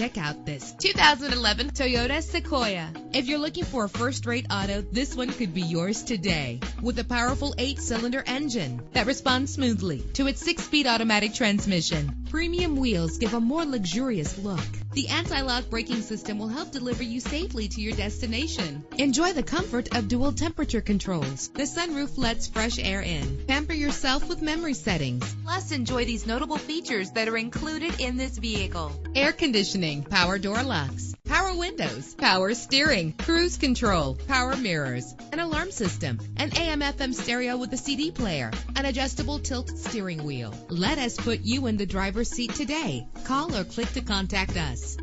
Check out this 2011 Toyota Sequoia. If you're looking for a first-rate auto, this one could be yours today. With a powerful 8-cylinder engine that responds smoothly to its 6-speed automatic transmission. Premium wheels give a more luxurious look. The anti-lock braking system will help deliver you safely to your destination. Enjoy the comfort of dual temperature controls. The sunroof lets fresh air in. Pamper yourself with memory settings. Plus, enjoy these notable features that are included in this vehicle: air conditioning, power door locks, power windows, power steering, cruise control, power mirrors, an alarm system, an AM/FM stereo with a CD player, an adjustable tilt steering wheel. Let us put you in the driver's seat today. Call or click to contact us.